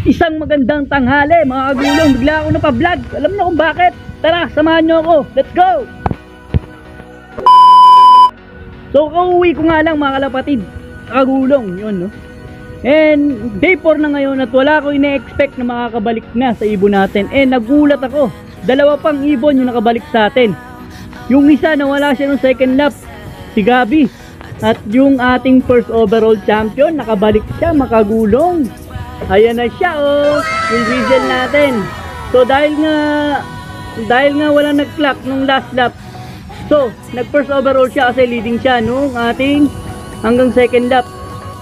Isang magandang tanghali mga kagulong. Bigla ako napa-vlog. Alam niyo kung bakit? Tara, samahan niyo ako. Let's go! So, kauwi ko nga lang mga kalapatid. Kagulong, yun no. And day 4 na ngayon at wala ko ine-expect na makakabalik na sa ibon natin. And nagulat ako. Dalawa pang ibon yung nakabalik sa atin. Yung isa nawala siya nung second lap, si Gabi. At yung ating first overall champion, nakabalik siya, makagulong. Ayan na siya oh, yung diesel natin. So dahil nga wala nag-clock nung last lap, so nag first overall siya kasi leading siya nung ating hanggang second lap.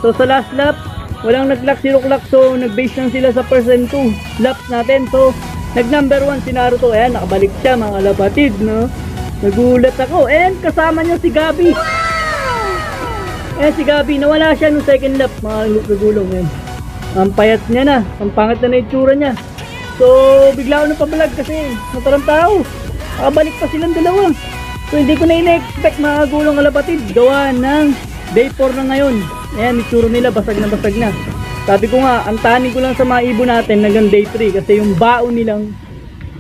So sa last lap walang nag-clock, zero clock, so nag-base lang sila sa first and 2 laps natin. So nag number 1 si Naruto. Ayan, nakabalik siya mga kalapatid no. Nagulat ako. And kasama niya si Gabi. Si Gabi nawala siya nung second lap mga kagulong. Ayan, ang payat niya na, ang pangit na itsura niya. So bigla ako napabalag kasi natarang tao, nakabalik pa silang dalawa. So hindi ko na ina-expect mga kagulong kalapatid, gawa ng day 4 na ngayon. Ayan, itsura nila basag na basag na. Sabi ko nga, ang tanin ko lang sa mga ibon natin hanggang day 3 kasi yung baon nilang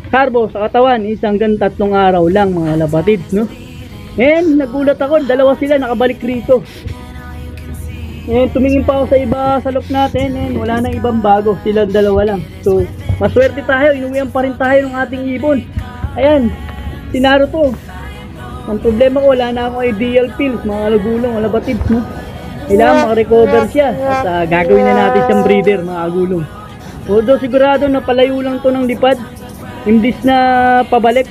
carbo sa katawan is hanggang 3 araw lang mga kalapatid no. And nagulat ako, dalawa sila nakabalik rito. And tumingin pa ako sa iba sa loop natin and wala nang ibang bago, silang dalawa lang. So maswerte tayo, inuwihan pa rin tayo ng ating ibon. Ayan, si Naruto. Ang problema ko, wala na akong ideal pills mga kagulong, wala batid no? Kailangan makarecover siya at gagawin na natin siyang breeder mga kagulong. Although sigurado na palayo lang to ng lipad, imbis na pabalik,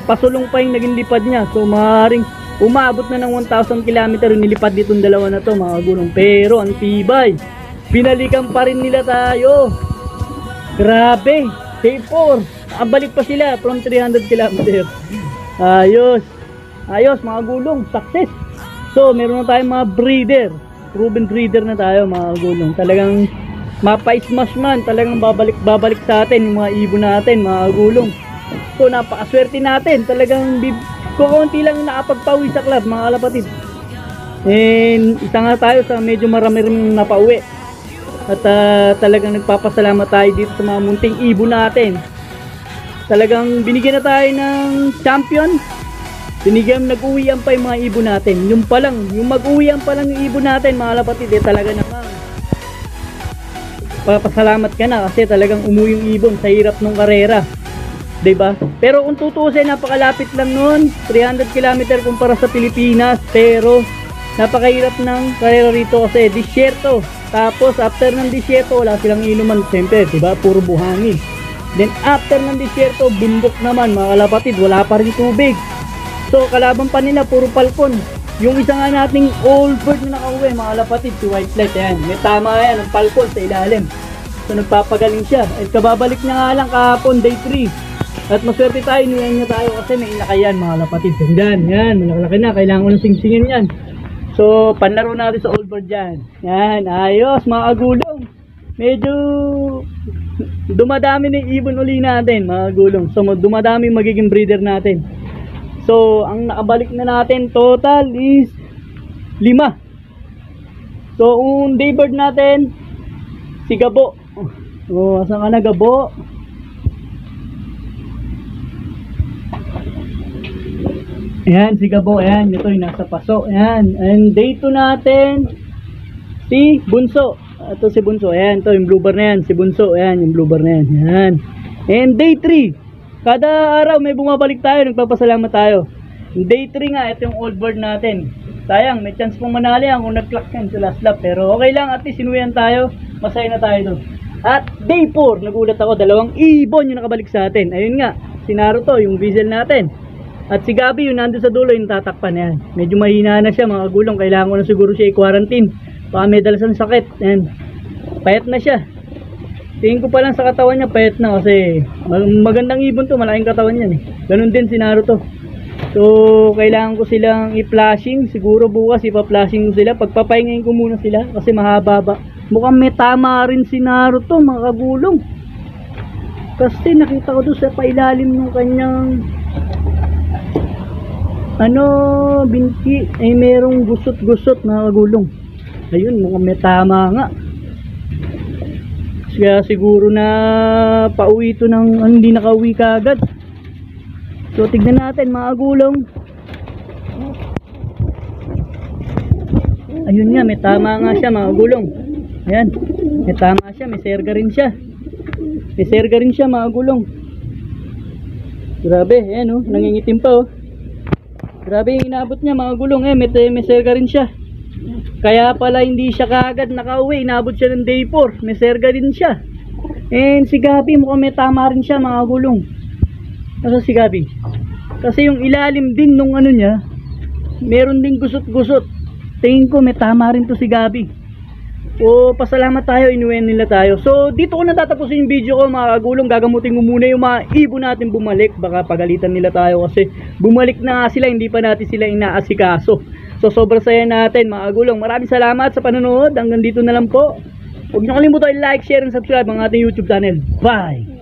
pasulong pa yung naging lipad niya. So maaaring umabot na ng 1,000 km nilipad ditong dalawa na to mga kagulong. Pero ang tibay, pinalikan pa rin nila tayo. Grabe, day 4 nakabalik pa sila from 300 km. Ayos, ayos mga kagulong, success. So meron na tayong mga breeder, proven breeder na tayo mga kagulong. Talagang mapa-smash man, talagang babalik sa atin yung mga ibon natin mga kagulong. So napakaswerte natin, talagang kukunti lang nakapagpawi sa club mga kalapatid. And isa nga tayo sa medyo marami rin napauwi. At talagang nagpapasalamat tayo dito sa mga munting ibon natin. Talagang binigyan na tayo ng champion. Binigyan, nag-uwian pa yung mga ibon natin. Yung pa lang, yung mag-uwian pa lang yung ibon natin mga kalapatid, talaga namang papasalamat ka na kasi talagang umuwi yung ibon sa hirap ng karera. Diba? Pero kung tutusin, napakalapit lang nun, 300 km kumpara sa Pilipinas, pero napakahirap ng karera rito kasi disyerto. Tapos after ng disyerto wala silang inuman, siyempre, diba? Puro buhangin. Then after ng disyerto, bundok naman mga kalapatid, wala pa rin tubig. So kalaban pa nila puro palkon. Yung isa nga nating old bird na nakauwi mga kalapatid, si White Flight, ayan, may tama yan ang palkon sa ilalim. So nagpapagaling siya. At kababalik niya nga lang kahapon day 3. At maswerte tayo, inuyan niya tayo kasi may ilakayan mga kapatid. Yan, yan, malakalaki na, kailangan ko ng singsingin yan. So panlaro natin sa old bird dyan. Yan, ayos mga kagulong. Medyo dumadami na yung ibon uli natin mga kagulong. So dumadami magiging breeder natin. So ang nakabalik na natin total is 5. So ang day bird natin si Gabo. Oh, asan ka na Gabo? Ayan si Gabo, ayan, ito yung nasa paso. Ayan, and day 2 natin si Bunso. Ito si Bunso, ayan, ito yung blue bar na yan, si Bunso, ayan yung blue bar na yan. Ayan. And day 3, kada araw may bumabalik tayo, nagpapasalamat tayo. Day 3 nga, ito yung old bird natin. Sayang, may chance pong manali ang kung nag-clock yan sa last lap, pero okay lang, at least sinuyan tayo, masaya na tayo doon. At day 4, nagulat ako, dalawang ibon yung nakabalik sa atin. Ayun nga, si Naruto, yung diesel natin. At si Gabi, yung nandun sa dulo, yung tatakpan yan. Medyo mahina na siya mga kagulong, kailangan ko na siguro siya i-quarantine. Baka may dalasang sakit. Ayan, payat na siya. Tingin ko pa lang sa katawan niya, payat na kasi magandang ibon to, malaking katawan yan eh. Ganun din si Naruto. So kailangan ko silang i-flashing. Siguro bukas ipa-flashing ko sila. Pagpapahingayin ko muna sila kasi mahaba ba. Mukhang may tama rin si Naruto mga kagulong. Kasi nakita ko doon sa pailalim ng kanyang binti ay merong gusot-gusot na kagulong. Ayun, mukhang may tama nga. Kaya siguro na pauwi ito ng hindi nakauwi kaagad. So tignan natin mga gulong. Ayun nga, may tama nga siya mga gulong. Ayan, may tama siya, may serga rin siya. May serga rin siya mga gulong. Grabe, ayan oh, nangingitim pa oh. Grabe yung inabot niya mga gulong may serga rin siya. Kaya pala hindi siya kaagad nakauwi, inabot siya ng day 4, may serga din siya. And si Gabi mukhang may tama rin siya mga gulong. Kasi si Gabi, kasi yung ilalim din nung ano niya, meron din gusot-gusot. Tingin ko may tama rin to si Gabi. O pasalamat tayo, inuwi nila tayo. So dito ko natatapusin yung video ko mga kagulong. Gagamutin ko muna yung mga ibon natin bumalik. Baka pagalitan nila tayo kasi bumalik na nga sila, hindi pa natin sila inaasikaso. So sobrang saya natin mga kagulong. Maraming salamat sa panonood. Hanggang dito na lang po. Huwag nyo kalimutan i-like, share, and subscribe ang ating YouTube channel. Bye!